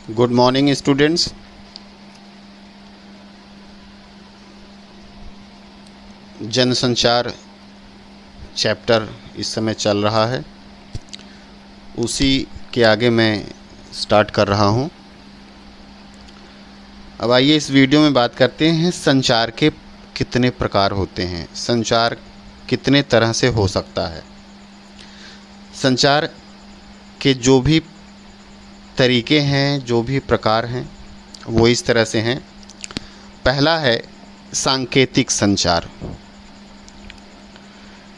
Good morning students. जनसंचार chapter इस समय चल रहा है, उसी के आगे मैं स्टार्ट कर रहा हूँ। अब आइए इस वीडियो में बात करते हैं संचार के कितने प्रकार होते हैं, संचार कितने तरह से हो सकता है। संचार के जो भी तरीके हैं, जो भी प्रकार हैं, वो इस तरह से हैं। पहला है सांकेतिक संचार।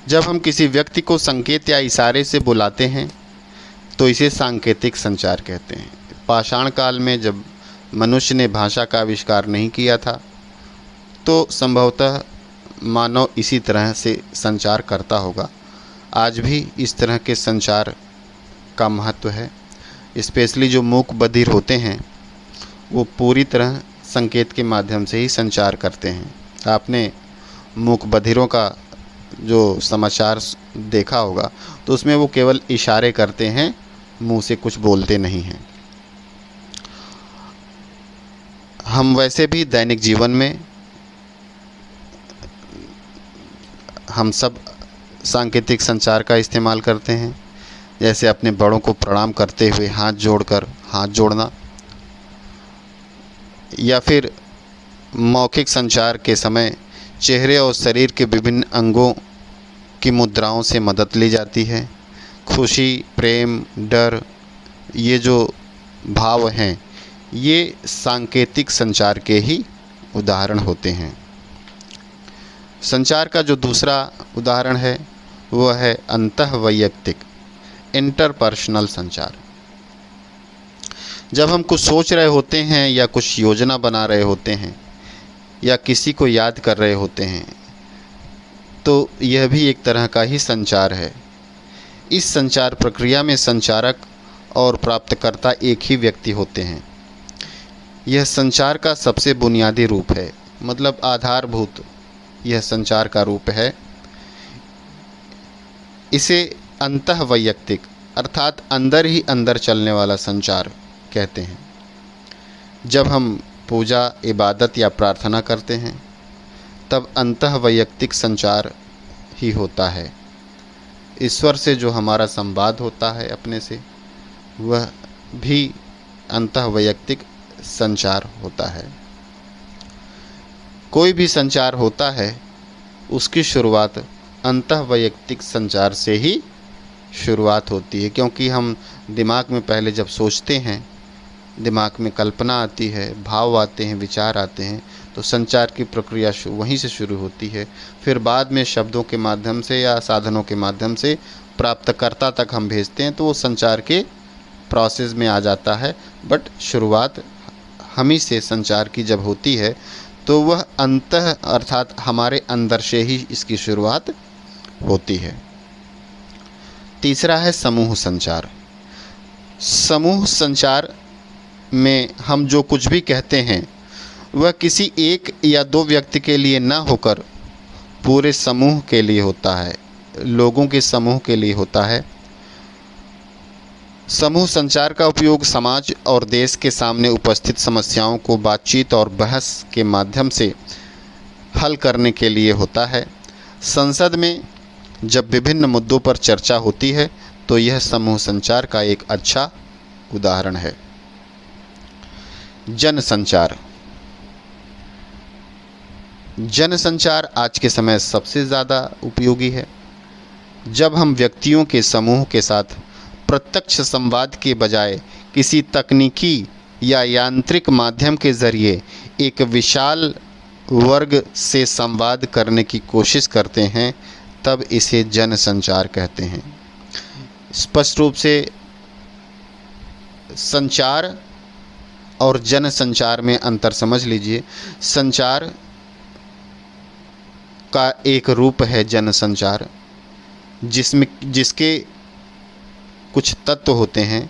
जब हम किसी व्यक्ति को संकेत या इशारे से बुलाते हैं तो इसे सांकेतिक संचार कहते हैं। पाषाण काल में जब मनुष्य ने भाषा का आविष्कार नहीं किया था तो संभवतः मानव इसी तरह से संचार करता होगा। आज भी इस तरह के संचार का महत्व है। स्पेशली जो मूक बधिर होते हैं वो पूरी तरह संकेत के माध्यम से ही संचार करते हैं। आपने मूक बधिरों का जो समाचार देखा होगा तो उसमें वो केवल इशारे करते हैं, मुंह से कुछ बोलते नहीं हैं। हम वैसे भी दैनिक जीवन में हम सब सांकेतिक संचार का इस्तेमाल करते हैं, जैसे अपने बड़ों को प्रणाम करते हुए हाथ जोड़कर हाथ जोड़ना, या फिर मौखिक संचार के समय चेहरे और शरीर के विभिन्न अंगों की मुद्राओं से मदद ली जाती है। खुशी, प्रेम, डर, ये जो भाव हैं ये सांकेतिक संचार के ही उदाहरण होते हैं। संचार का जो दूसरा उदाहरण है वह है अंतःवैयक्तिक इंटरपर्सनल संचार। जब हम कुछ सोच रहे होते हैं या कुछ योजना बना रहे होते हैं या किसी को याद कर रहे होते हैं तो यह भी एक तरह का ही संचार है। इस संचार प्रक्रिया में संचारक और प्राप्तकर्ता एक ही व्यक्ति होते हैं। यह संचार का सबसे बुनियादी रूप है, मतलब आधारभूत यह संचार का रूप है। इसे अंतःवैयक्तिक अर्थात अंदर ही अंदर चलने वाला संचार कहते हैं। जब हम पूजा, इबादत या प्रार्थना करते हैं तब अंतःवैयक्तिक संचार ही होता है। ईश्वर से जो हमारा संवाद होता है अपने से, वह भी अंतःवैयक्तिक संचार होता है। कोई भी संचार होता है उसकी शुरुआत अंतःवैयक्तिक संचार से ही शुरुआत होती है, क्योंकि हम दिमाग में पहले जब सोचते हैं, दिमाग में कल्पना आती है, भाव आते हैं, विचार आते हैं, तो संचार की प्रक्रिया वहीं से शुरू होती है। फिर बाद में शब्दों के माध्यम से या साधनों के माध्यम से प्राप्तकर्ता तक हम भेजते हैं तो वो संचार के प्रोसेस में आ जाता है। बट शुरुआत हम ही से संचार की जब होती है तो वह अंतः अर्थात हमारे अंदर से ही इसकी शुरुआत होती है। तीसरा है समूह संचार। समूह संचार में हम जो कुछ भी कहते हैं वह किसी एक या दो व्यक्ति के लिए न होकर पूरे समूह के लिए होता है, लोगों के समूह के लिए होता है। समूह संचार का उपयोग समाज और देश के सामने उपस्थित समस्याओं को बातचीत और बहस के माध्यम से हल करने के लिए होता है। संसद में जब विभिन्न मुद्दों पर चर्चा होती है तो यह समूह संचार का एक अच्छा उदाहरण है। जनसंचार। जनसंचार आज के समय सबसे ज़्यादा उपयोगी है। जब हम व्यक्तियों के समूह के साथ प्रत्यक्ष संवाद के बजाय किसी तकनीकी या यांत्रिक माध्यम के ज़रिए एक विशाल वर्ग से संवाद करने की कोशिश करते हैं तब इसे जनसंचार कहते हैं। स्पष्ट रूप से संचार और जनसंचार में अंतर समझ लीजिए। संचार का एक रूप है जनसंचार, जिसके कुछ तत्व होते हैं।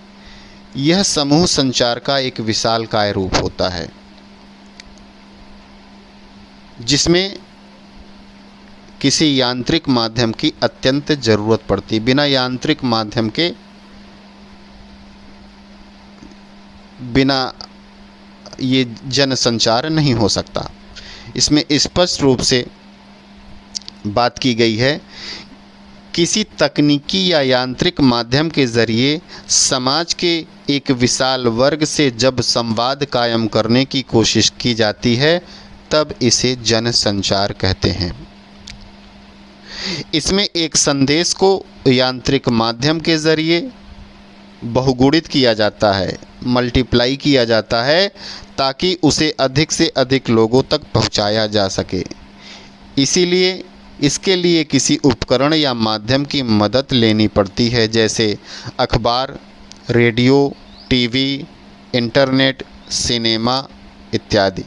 यह समूह संचार का एक विशालकाय रूप होता है जिसमें किसी यांत्रिक माध्यम की अत्यंत ज़रूरत पड़ती। बिना यांत्रिक माध्यम के बिना ये जन संचार नहीं हो सकता। इसमें स्पष्ट रूप से बात की गई है, किसी तकनीकी या यांत्रिक माध्यम के ज़रिए समाज के एक विशाल वर्ग से जब संवाद कायम करने की कोशिश की जाती है तब इसे जन संचार कहते हैं। इसमें एक संदेश को यांत्रिक माध्यम के ज़रिए बहुगुणित किया जाता है, मल्टीप्लाई किया जाता है, ताकि उसे अधिक से अधिक लोगों तक पहुंचाया जा सके। इसीलिए इसके लिए किसी उपकरण या माध्यम की मदद लेनी पड़ती है, जैसे अखबार, रेडियो, टीवी, इंटरनेट, सिनेमा इत्यादि।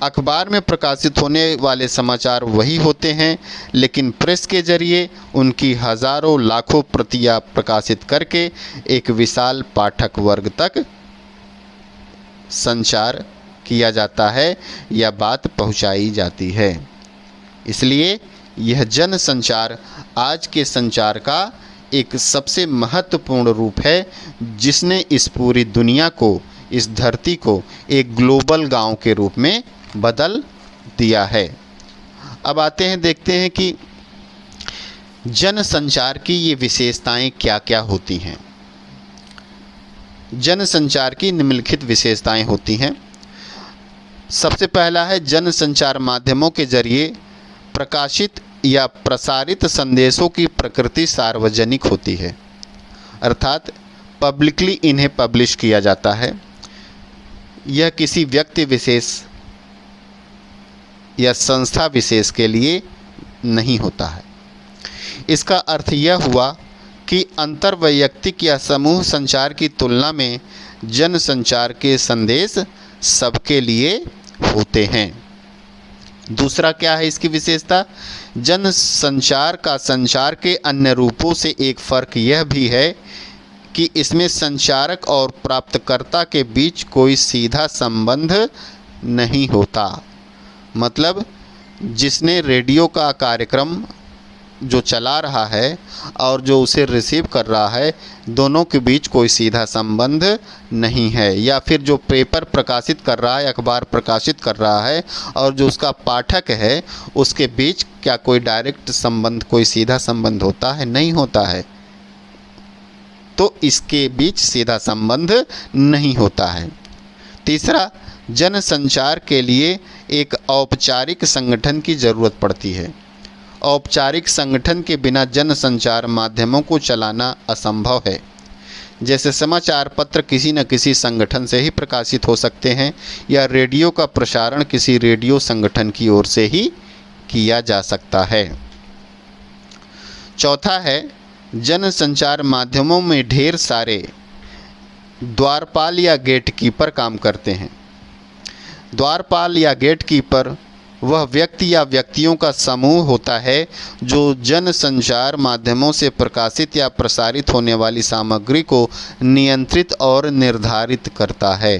अखबार में प्रकाशित होने वाले समाचार वही होते हैं, लेकिन प्रेस के जरिए उनकी हज़ारों लाखों प्रतियां प्रकाशित करके एक विशाल पाठक वर्ग तक संचार किया जाता है या बात पहुंचाई जाती है। इसलिए यह जन संचार आज के संचार का एक सबसे महत्वपूर्ण रूप है, जिसने इस पूरी दुनिया को, इस धरती को एक ग्लोबल गांव के रूप में बदल दिया है। अब आते हैं, देखते हैं कि जन संचार की ये विशेषताएं क्या क्या होती हैं। जन संचार की निम्नलिखित विशेषताएं होती हैं। सबसे पहला है, जन संचार माध्यमों के जरिए प्रकाशित या प्रसारित संदेशों की प्रकृति सार्वजनिक होती है, अर्थात पब्लिकली इन्हें पब्लिश किया जाता है। यह किसी व्यक्ति विशेष या संस्था विशेष के लिए नहीं होता है। इसका अर्थ यह हुआ कि अंतर्वैयक्तिक या समूह संचार की तुलना में जन संचार के संदेश सबके लिए होते हैं। दूसरा क्या है इसकी विशेषता? जन संचार का संचार के अन्य रूपों से एक फ़र्क यह भी है कि इसमें संचारक और प्राप्तकर्ता के बीच कोई सीधा संबंध नहीं होता। मतलब जिसने रेडियो का कार्यक्रम जो चला रहा है और जो उसे रिसीव कर रहा है, दोनों के बीच कोई सीधा संबंध नहीं है। या फिर जो पेपर प्रकाशित कर रहा है, अखबार प्रकाशित कर रहा है, और जो उसका पाठक है, उसके बीच क्या कोई डायरेक्ट संबंध, कोई सीधा संबंध होता है? नहीं होता है। तो इसके बीच सीधा संबंध नहीं होता है। तीसरा, जन संचार के लिए एक औपचारिक संगठन की ज़रूरत पड़ती है। औपचारिक संगठन के बिना जन संचार माध्यमों को चलाना असंभव है। जैसे समाचार पत्र किसी न किसी संगठन से ही प्रकाशित हो सकते हैं, या रेडियो का प्रसारण किसी रेडियो संगठन की ओर से ही किया जा सकता है। चौथा है, जन संचार माध्यमों में ढेर सारे द्वारपाल या गेटकीपर काम करते हैं। द्वारपाल या गेटकीपर वह व्यक्ति या व्यक्तियों का समूह होता है जो जन संचार माध्यमों से प्रकाशित या प्रसारित होने वाली सामग्री को नियंत्रित और निर्धारित करता है,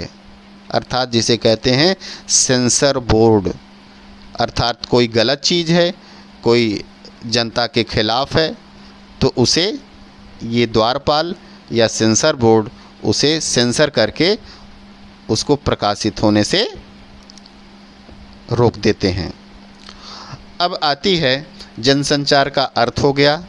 अर्थात जिसे कहते हैं सेंसर बोर्ड। अर्थात कोई गलत चीज़ है, कोई जनता के खिलाफ है, तो उसे ये द्वारपाल या सेंसर बोर्ड उसे सेंसर करके उसको प्रकाशित होने से रोक देते हैं। अब आती है जनसंचार का अर्थ हो गया,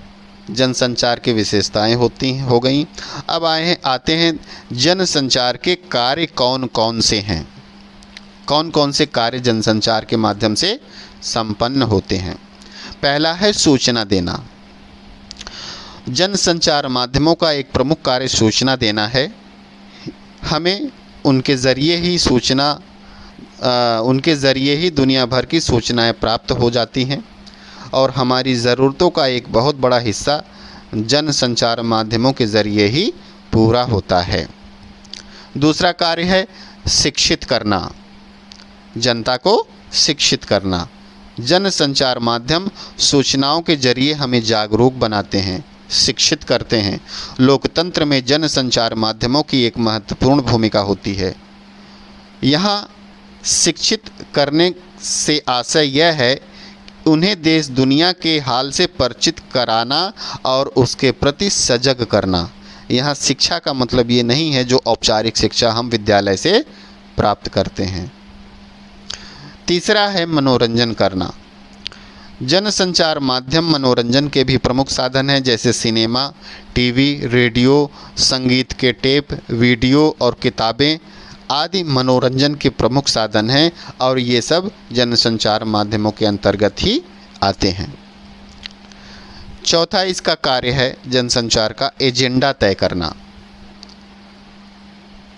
जनसंचार की विशेषताएं हो गई। अब आते हैं जनसंचार के कार्य कौन कौन से हैं, कौन कौन से कार्य जनसंचार के माध्यम से संपन्न होते हैं। पहला है सूचना देना। जनसंचार माध्यमों का एक प्रमुख कार्य सूचना देना है। हमें उनके ज़रिए ही दुनिया भर की सूचनाएं प्राप्त हो जाती हैं, और हमारी ज़रूरतों का एक बहुत बड़ा हिस्सा जनसंचार माध्यमों के ज़रिए ही पूरा होता है। दूसरा कार्य है शिक्षित करना, जनता को शिक्षित करना। जनसंचार माध्यम सूचनाओं के ज़रिए हमें जागरूक बनाते हैं, शिक्षित करते हैं। लोकतंत्र में जनसंचार माध्यमों की एक महत्वपूर्ण भूमिका होती है। यहाँ शिक्षित करने से आशय यह है उन्हें देश दुनिया के हाल से परिचित कराना और उसके प्रति सजग करना। यहाँ शिक्षा का मतलब ये नहीं है जो औपचारिक शिक्षा हम विद्यालय से प्राप्त करते हैं। तीसरा है मनोरंजन करना। जनसंचार माध्यम मनोरंजन के भी प्रमुख साधन हैं, जैसे सिनेमा, टीवी, रेडियो, संगीत के टेप, वीडियो और किताबें आदि मनोरंजन के प्रमुख साधन हैं और ये सब जनसंचार माध्यमों के अंतर्गत ही आते हैं। चौथा इसका कार्य है जनसंचार का एजेंडा तय करना।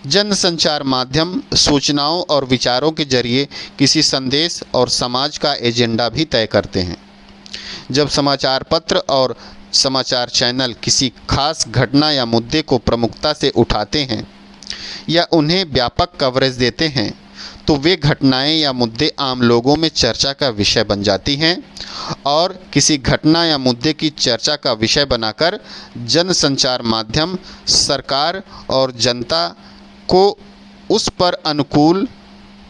जनसंचार माध्यम सूचनाओं और विचारों के जरिए किसी संदेश और समाज का एजेंडा भी तय करते हैं। जब समाचार पत्र और समाचार चैनल किसी खास घटना या मुद्दे को प्रमुखता से उठाते हैं या उन्हें व्यापक कवरेज देते हैं तो वे घटनाएं या मुद्दे आम लोगों में चर्चा का विषय बन जाती हैं और किसी घटना या मुद्दे की चर्चा का विषय बनाकर जनसंचार माध्यम सरकार और जनता को उस पर अनुकूल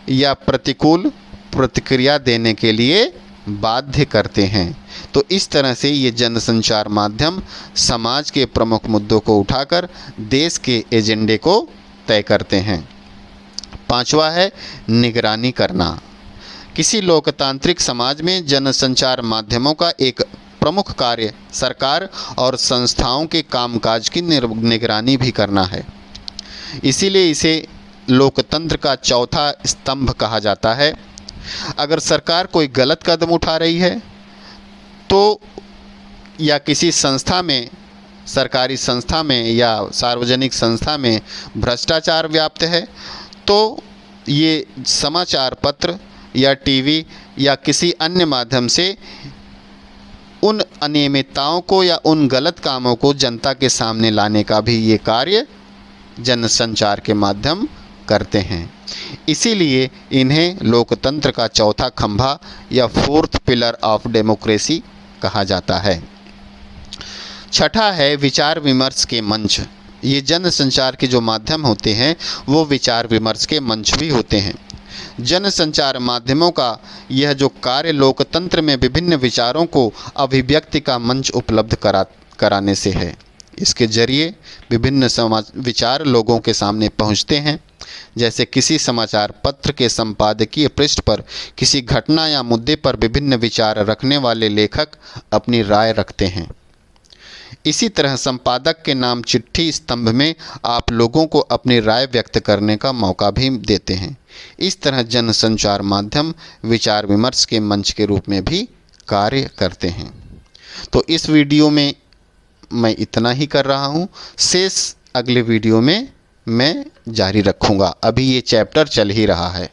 या प्रतिकूल प्रतिक्रिया देने के लिए बाध्य करते हैं। तो इस तरह से ये जनसंचार माध्यम समाज के प्रमुख मुद्दों को उठाकर देश के एजेंडे को तय करते हैं। पांचवा है निगरानी करना। किसी लोकतांत्रिक समाज में जनसंचार माध्यमों का एक प्रमुख कार्य सरकार और संस्थाओं के कामकाज की निगरानी भी करना है। इसीलिए इसे लोकतंत्र का चौथा स्तंभ कहा जाता है। अगर सरकार कोई गलत कदम उठा रही है तो या किसी संस्था में, सरकारी संस्था में या सार्वजनिक संस्था में भ्रष्टाचार व्याप्त है तो ये समाचार पत्र या टीवी या किसी अन्य माध्यम से उन अनियमितताओं को या उन गलत कामों को जनता के सामने लाने का भी ये कार्य जनसंचार के माध्यम करते हैं। इसीलिए इन्हें लोकतंत्र का चौथा खंभा या फोर्थ पिलर ऑफ डेमोक्रेसी कहा जाता है। छठा है विचार विमर्श के मंच। ये जनसंचार के जो माध्यम होते हैं वो विचार विमर्श के मंच भी होते हैं। जनसंचार माध्यमों का यह जो कार्य लोकतंत्र में विभिन्न विचारों को अभिव्यक्ति का मंच उपलब्ध कराने से है। इसके जरिए विभिन्न विचार लोगों के सामने पहुंचते हैं। जैसे किसी समाचार पत्र के संपादकीय पृष्ठ पर किसी घटना या मुद्दे पर विभिन्न विचार रखने वाले लेखक अपनी राय रखते हैं। इसी तरह संपादक के नाम चिट्ठी स्तंभ में आप लोगों को अपनी राय व्यक्त करने का मौका भी देते हैं। इस तरह जनसंचार माध्यम विचार विमर्श के मंच के रूप में भी कार्य करते हैं। तो इस वीडियो में मैं इतना ही कर रहा हूँ। शेष अगले वीडियो में मैं जारी रखूँगा। अभी ये चैप्टर चल ही रहा है।